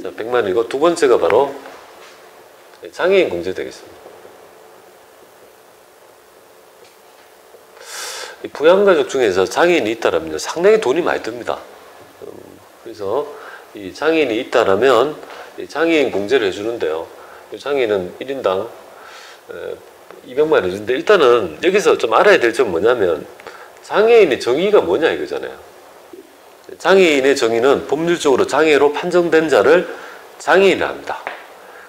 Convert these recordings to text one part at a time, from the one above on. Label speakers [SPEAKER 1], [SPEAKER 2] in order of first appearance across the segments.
[SPEAKER 1] 자, 100만 원이고 두 번째가 바로 장애인 공제 되겠습니다. 이 부양가족 중에서 장애인이 있다라면 상당히 돈이 많이 듭니다. 그래서 이 장애인이 있다라면 이 장애인 공제를 해주는데요. 이 장애인은 1인당 200만 원 해주는데 일단은 여기서 좀 알아야 될 점은 뭐냐면 장애인의 정의가 뭐냐 이거잖아요. 장애인의 정의는 법률적으로 장애로 판정된 자를 장애인이라 합니다.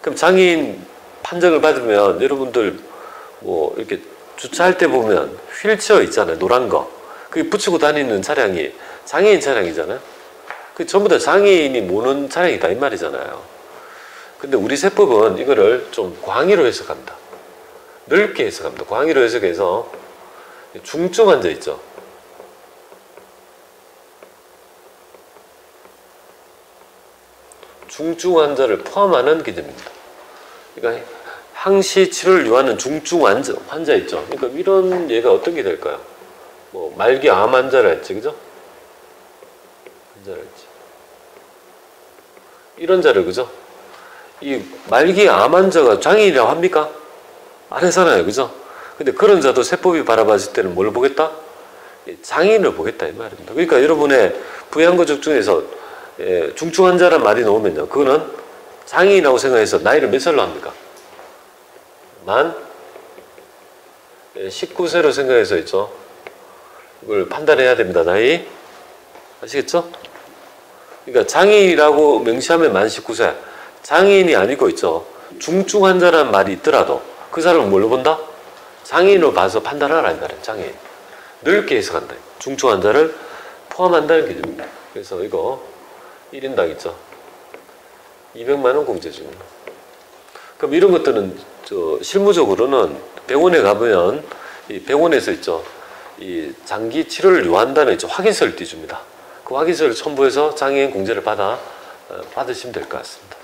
[SPEAKER 1] 그럼 장애인 판정을 받으면 여러분들 뭐 이렇게 주차할 때 보면 휠체어 있잖아요. 노란 거. 그게 붙이고 다니는 차량이 장애인 차량이잖아요. 그 전부 다 장애인이 모는 차량이다 이 말이잖아요. 근데 우리 세법은 이거를 좀 광의로 해석합니다. 넓게 해석합니다. 광의로 해석해서 중증 환자 있죠. 중증 환자를 포함하는 개념입니다. 그러니까 항시 치료를 요하는 중증 환자 있죠. 그러니까 이런 예가 어떤 게 될까요? 뭐 말기 암 환자라 했지, 그죠? 환자라 했지. 이런 자를 그죠? 이 말기 암 환자가 장애인이라고 합니까? 안 하잖아요, 그죠? 근데 그런 자도 세법이 바라봤을 때는 뭘 보겠다? 장애인을 보겠다 이 말입니다. 그러니까 여러분의 부양가족 중에서 중증 환자란 말이 나오면요, 그거는 장애인이라고 생각해서 나이를 몇 살로 합니까? 만 19세로 생각해서 있죠. 이걸 판단해야 됩니다. 나이 아시겠죠? 그러니까 장애인이라고 명시하면 만 19세. 장애인이 아니고 있죠. 중증 환자라는 말이 있더라도 그 사람은 뭘로 본다? 장애인으로 봐서 판단하라 이 말이에요. 장애인. 넓게 해석한다. 중증 환자를 포함한다는 개념입니다. 그래서 이거 1인당 있죠. 200만 원 공제 중입니다. 그럼 이런 것들은 실무적으로는 병원에 가보면 이 병원에서 있죠. 이 장기 치료를 요한다는 있죠. 확인서를 띄줍니다. 그 확인서를 첨부해서 장애인 공제를 받으시면 될 것 같습니다.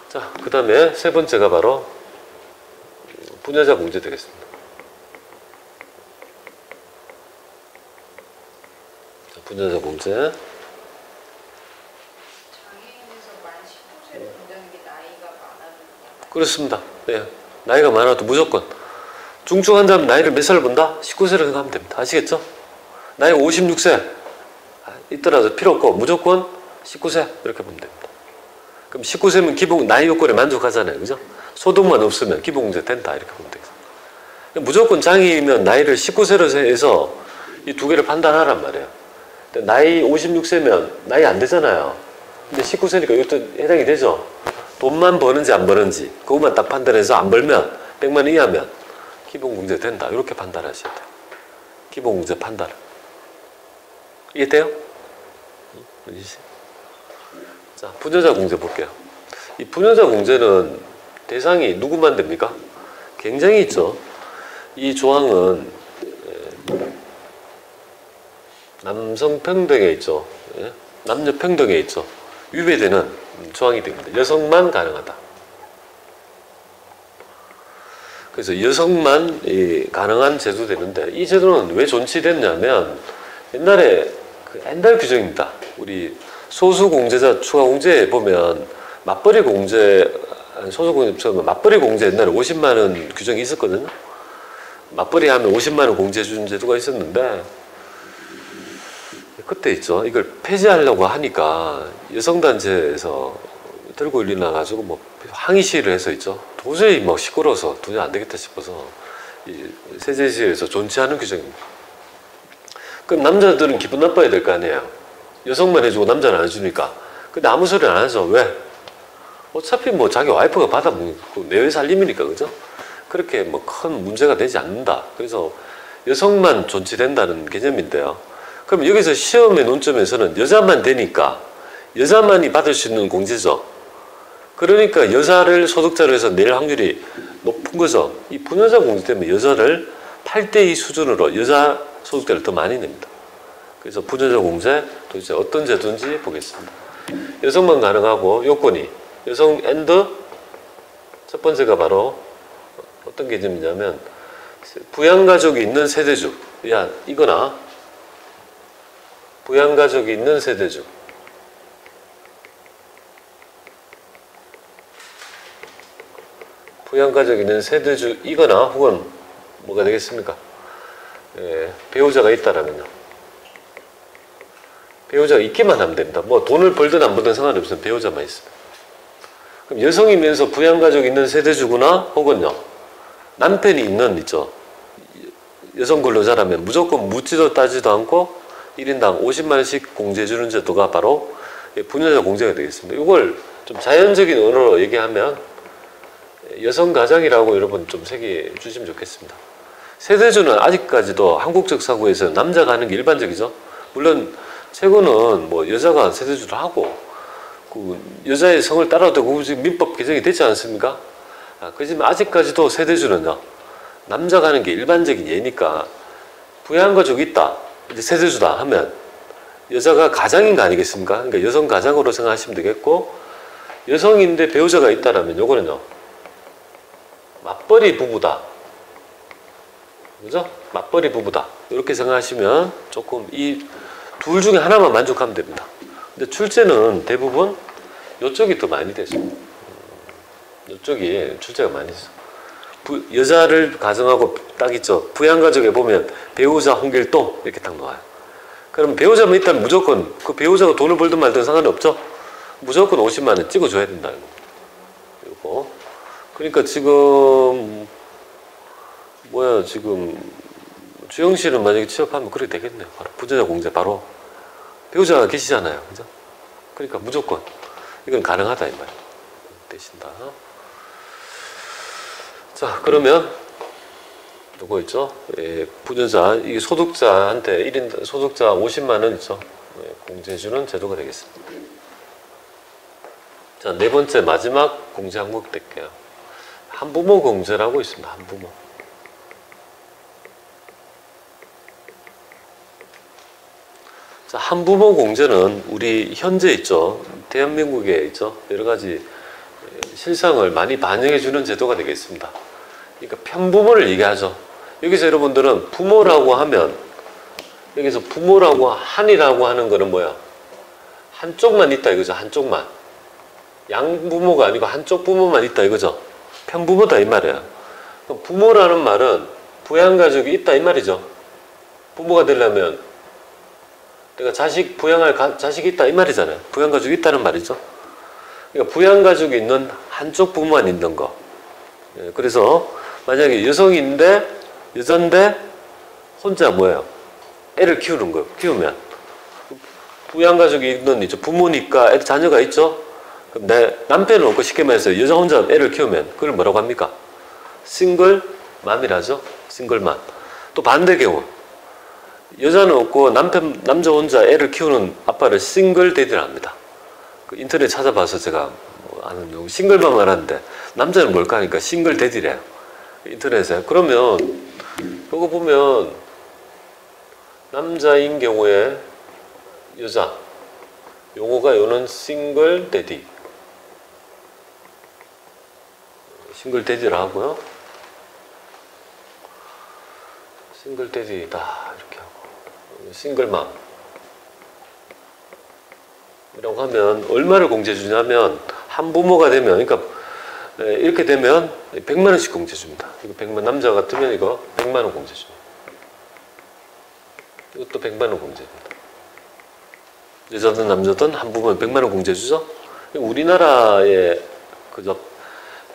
[SPEAKER 1] 자, 그 다음에 세 번째가 바로 부녀자 공제 되겠습니다. 자, 부녀자 공제.
[SPEAKER 2] 장애인에서 만 19세를 공제하는 게 나이가 많아요.
[SPEAKER 1] 그렇습니다. 네. 나이가 많아도 무조건. 중증 환자면 나이를 몇 살을 본다? 19세로 생각하면 됩니다. 아시겠죠? 나이가 56세 있더라도 필요 없고 무조건 19세 이렇게 보면 됩니다. 그럼 19세면 기본 나이 요건에 만족하잖아요. 그죠? 소득만 없으면 기본공제 된다 이렇게 보면 되겠습니다. 무조건 장애인이면 나이를 19세로 해서 이 두 개를 판단하란 말이에요. 근데 나이 56세면 나이 안 되잖아요. 근데 19세니까 이것도 해당이 되죠. 돈만 버는지 안 버는지 그것만 딱 판단해서 안 벌면 100만 원 이하면 기본공제 된다 이렇게 판단하셔야 돼요. 기본공제 판단. 이해돼요? 자, 부녀자 공제 볼게요. 이 부녀자 공제는 대상이 누구만 됩니까? 굉장히 있죠. 이 조항은 남성 평등에 있죠. 남녀 평등에 있죠. 위배되는 조항이 됩니다. 여성만 가능하다. 그래서 여성만 가능한 제도 되는데 이 제도는 왜 존치됐냐면 옛날 규정입니다. 우리 소수공제자 추가공제에 보면 맞벌이 공제 맞벌이 공제 옛날에 50만 원 규정이 있었거든요. 맞벌이 하면 50만 원 공제 해주는 제도가 있었는데 그때 있죠. 이걸 폐지하려고 하니까 여성단체에서 들고 일어나 가지고 뭐 항의 시위를 해서 있죠. 도저히 막 시끄러워서 도저히 안 되겠다 싶어서 이 세제시에서 존치하는 규정입니다. 그럼 남자들은 기분 나빠야 될 거 아니에요. 여성만 해주고 남자는 안 해주니까. 근데 아무 소리 안 하죠. 왜? 어차피 뭐 자기 와이프가 받아 먹고 내외 살림이니까 그죠? 그렇게 뭐 큰 문제가 되지 않는다. 그래서 여성만 존치된다는 개념인데요. 그럼 여기서 시험의 논점에서는 여자만 되니까 여자만이 받을 수 있는 공제죠. 그러니까 여자를 소득자로 해서 낼 확률이 높은 거죠. 이 부녀자 공제 때문에 여자를 8대2 수준으로 여자 소득자를 더 많이 냅니다. 그래서 부녀자 공제 도대체 어떤 제도인지 보겠습니다. 여성만 가능하고 요건이 여성 앤드 첫 번째가 바로 어떤 개념이냐면 부양가족이 있는 세대주 이거나 부양가족이 있는 세대주 부양가족 있는 세대주이거나 혹은 뭐가 되겠습니까? 예, 배우자가 있다라면요. 배우자가 있기만 하면 됩니다. 뭐 돈을 벌든 안 벌든 상관없으면 배우자만 있으면. 그럼 여성이면서 부양가족 있는 세대주거나 혹은요. 남편이 있는 있죠. 여성 근로자라면 무조건 묻지도 따지도 않고 1인당 50만 원씩 공제해주는 제도가 바로 부녀자 공제가 되겠습니다. 이걸 좀 자연적인 언어로 얘기하면 여성가장이라고 여러분 좀 새겨 주시면 좋겠습니다. 세대주는 아직까지도 한국적 사고에서 남자가 하는 게 일반적이죠. 물론 최근은 뭐 여자가 세대주를 하고 그 여자의 성을 따라도 지금 민법 개정이 됐지 않습니까? 그렇지만 아직까지도 세대주는요. 남자가 하는 게 일반적인 예니까 부양가족이 있다. 이제 세대주다 하면 여자가 가장인 거 아니겠습니까? 그러니까 여성 가장으로 생각하시면 되겠고 여성인데 배우자가 있다라면 요거는요. 맞벌이 부부다. 그죠? 맞벌이 부부다. 이렇게 생각하시면 조금 이 둘 중에 하나만 만족하면 됩니다. 근데 출제는 대부분 이쪽이 더 많이 되죠. 이쪽이 출제가 많이 있어. 여자를 가정하고 딱 있죠. 부양가족에 보면 배우자 홍길동 이렇게 딱 나와요. 그럼 배우자만 있다면 무조건 그 배우자가 돈을 벌든 말든 상관이 없죠. 무조건 50만 원 찍어줘야 된다. 이거. 그러니까 지금 뭐야 지금 주영 씨는 만약에 취업하면 그렇게 되겠네요. 바로 부재자 공제 바로 배우자가 계시잖아요. 그죠? 그러니까 무조건 이건 가능하다 이 말 되신다. 자 그러면 누구 있죠? 예, 부녀자 이게 소득자한테 1인 소득자 50만 원 있죠? 예, 공제해주는 제도가 되겠습니다. 자, 네 번째 마지막 공제 항목 될게요. 한부모 공제라고 있습니다. 한부모. 자, 한부모 공제는 우리 현재 있죠. 대한민국에 있죠. 여러 가지 실상을 많이 반영해 주는 제도가 되겠습니다. 그러니까 편부모를 얘기하죠. 여기서 여러분들은 부모라고 하면 여기서 부모라고 한이라고 하는 거는 뭐야? 한쪽만 있다 이거죠. 한쪽만. 양부모가 아니고 한쪽 부모만 있다 이거죠. 편부모다 이 말이에요. 부모라는 말은 부양가족이 있다 이 말이죠. 부모가 되려면 내가 자식 부양할 자식이 있다 이 말이잖아요. 부양가족이 있다는 말이죠. 그러니까 부양가족이 있는 한쪽 부모만 있는 거. 그래서 만약에 여성인데 여잔데 혼자 뭐예요? 애를 키우는 거예요. 키우면 부양가족이 있는 이제 부모니까 자녀가 있죠. 그럼 내 남편은 없고 쉽게 말해서 여자 혼자 애를 키우면 그걸 뭐라고 합니까? 싱글맘이라죠. 싱글맘. 또 반대 경우 여자는 없고 남자 혼자 애를 키우는 아빠를 싱글데디라 합니다. 그 인터넷 찾아봐서 제가 아는 용어 싱글맘 알았는데 남자는 뭘까 하니까 싱글데디래요. 인터넷에. 그러면 이거 보면 남자인 경우에 여자 용어가 요는 싱글데디. 싱글데디라 하고요. 싱글데디다 이렇게 하고 싱글맘 이라고 하면 얼마를 공제 주냐면 한부모가 되면 그러니까 이렇게 되면 100만 원씩 공제 줍니다. 이거 100만 남자 같으면 이거 100만 원 공제 줍니다. 이것도 100만 원 공제입니다. 여자든 남자든 한부모는 100만 원 공제 주죠. 우리나라의 그저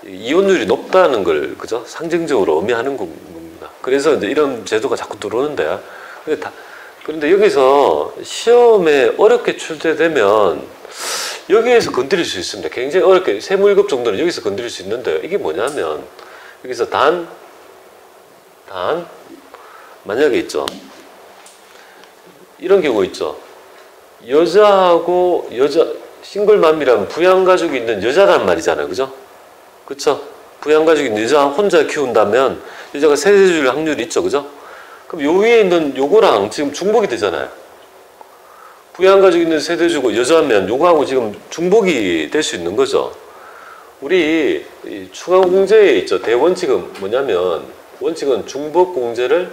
[SPEAKER 1] 이혼율이 높다는 걸 그죠 상징적으로 의미하는 겁니다. 그래서 이제 이런 제도가 자꾸 들어오는데 그런데 여기서 시험에 어렵게 출제되면 여기에서 건드릴 수 있습니다. 굉장히 어렵게 세무 1급 정도는 여기서 건드릴 수 있는데요. 이게 뭐냐면 여기서 단 만약에 있죠. 이런 경우 있죠. 여자하고 여자 싱글맘이라면 부양가족이 있는 여자란 말이잖아요. 그죠? 그쵸? 부양가족이 있는 여자 혼자 키운다면 여자가 세대 줄 확률이 있죠. 그죠? 그럼 요 위에 있는 요거랑 지금 중복이 되잖아요. 부양가족 있는 세대주고 여자면 요거하고 지금 중복이 될 수 있는 거죠. 우리 추가공제에 있죠. 대원칙은 뭐냐면 원칙은 중복공제를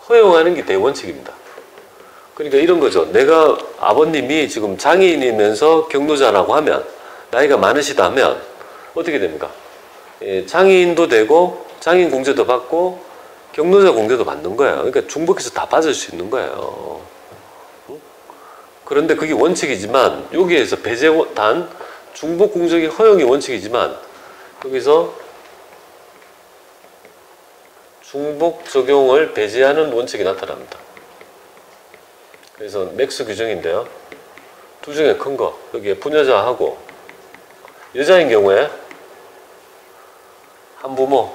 [SPEAKER 1] 허용하는 게 대원칙입니다. 그러니까 이런 거죠. 내가 아버님이 지금 장애인이면서 경로자라고 하면 나이가 많으시다면 어떻게 됩니까? 예, 장애인도 되고 장애인 공제도 받고 경로자 공제도 받는 거예요. 그러니까 중복해서 다 받을 수 있는 거예요. 그런데 그게 원칙이지만 여기에서 단 중복 공제기 허용이 원칙이지만 여기서 중복 적용을 배제하는 원칙이 나타납니다. 그래서 맥스 규정인데요. 둘 중에 큰 거, 여기에 부녀자하고 여자인 경우에 한부모인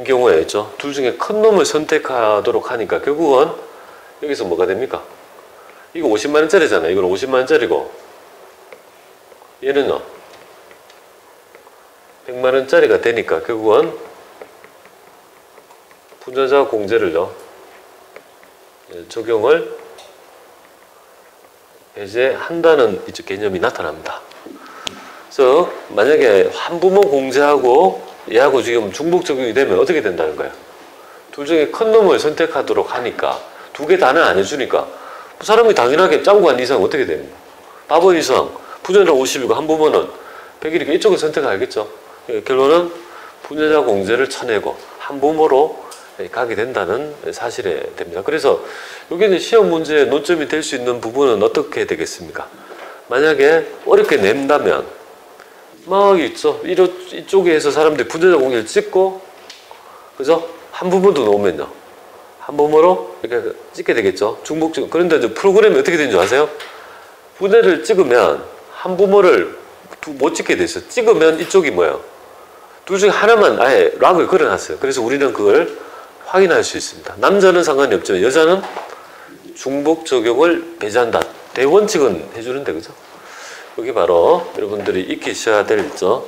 [SPEAKER 1] 경우에 있죠. 둘 중에 큰 놈을 선택하도록 하니까 결국은 여기서 뭐가 됩니까? 이거 50만 원짜리잖아요. 이건 50만 원짜리고 얘는요 100만 원짜리가 되니까 결국은 부녀자 공제를요 적용을 배제한다는 이쪽 개념이 나타납니다. 그래서 만약에 한부모 공제하고 얘하고 지금 중복 적용이 되면 어떻게 된다는 거예요? 둘 중에 큰 놈을 선택하도록 하니까 두 개 다는 안 해주니까 사람이 당연하게 짱구 한 이상 어떻게 됩니까? 밥원 이상 부녀자 50이고 한부모는 100이니까 이쪽을 선택하겠죠. 결론은 부녀자 공제를 쳐내고 한부모로 가게 된다는 사실이 됩니다. 그래서 여기는 시험 문제의 논점이 될 수 있는 부분은 어떻게 되겠습니까? 만약에 어렵게 낸다면 막 있죠. 이쪽에서 사람들이 부녀자 공제를 찍고 그죠? 한부모도 놓으면요. 한부모로 이렇게 찍게 되겠죠. 중복적. 그런데 이제 프로그램이 어떻게 되는 줄 아세요? 부녀를 찍으면 한부모를 못 찍게 돼 있어요. 찍으면 이쪽이 뭐예요? 둘 중에 하나만 아예 락을 걸어놨어요. 그래서 우리는 그걸 확인할 수 있습니다. 남자는 상관이 없지만 여자는 중복 적용을 배제한다. 대원칙은 해주는데 그죠? 여기 바로 여러분들이 익히셔야 될 있죠.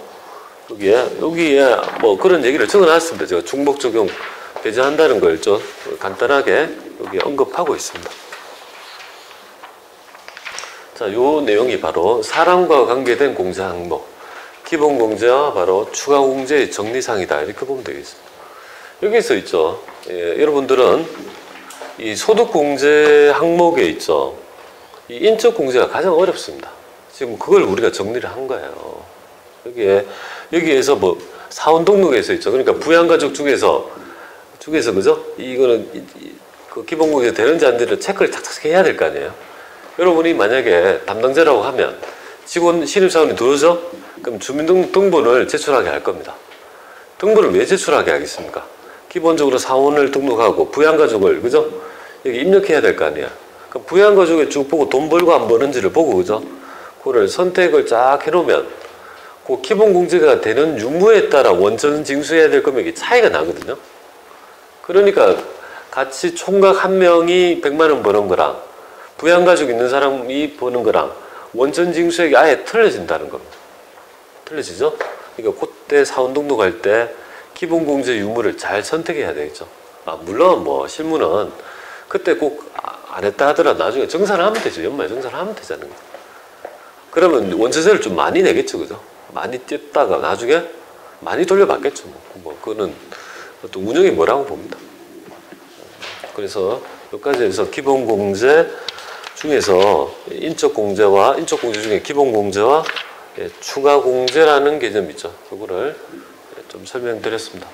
[SPEAKER 1] 여기에 뭐 그런 얘기를 적어놨습니다. 제가 중복 적용 배제한다는 걸 좀 간단하게 여기 언급하고 있습니다. 자, 요 내용이 바로 사람과 관계된 공제 항목, 기본 공제와 바로 추가 공제의 정리사항이다. 이렇게 보면 되겠습니다. 여기서 있죠. 예, 여러분들은 이 소득 공제 항목에 있죠. 이 인적 공제가 가장 어렵습니다. 지금 그걸 우리가 정리를 한 거예요. 여기에서 뭐 사원 등록에서 있죠. 그러니까 부양가족 중에서 그죠? 이거는 그 기본 공제 되는지 안 되는지 체크를 착착 해야 될 거 아니에요. 여러분이 만약에 담당자라고 하면 직원 신입사원이 들어오죠? 그럼 주민등록번호를 제출하게 할 겁니다. 등본을 왜 제출하게 하겠습니까? 기본적으로 사원을 등록하고 부양가족을 그죠? 여기 입력해야 될 거 아니야. 그럼 부양가족에 쭉 보고 돈 벌고 안 버는지를 보고 그죠? 그거를 선택을 쫙 해놓으면 그 기본공제가 되는 유무에 따라 원천 징수해야 될 금액이 차이가 나거든요. 그러니까 같이 총각 한 명이 100만 원 버는 거랑 부양가족 있는 사람이 버는 거랑 원천 징수액이 아예 틀려진다는 겁니다. 틀려지죠? 그러니까 그때 사원 등록할 때 기본공제 유무를 잘 선택해야 되겠죠. 물론 뭐 실무는 그때 꼭 안 했다 하더라도 나중에 정산을 하면 되죠. 연말 정산을 하면 되잖아요. 그러면 원천세를 좀 많이 내겠죠. 그죠? 많이 뗐다가 나중에 많이 돌려받겠죠. 그거는 또 운영이 뭐라고 봅니다. 그래서 여기까지 해서 기본공제 중에서 인적공제 중에 기본공제와 추가공제라는 개념이 있죠. 그거를 좀 설명드렸습니다.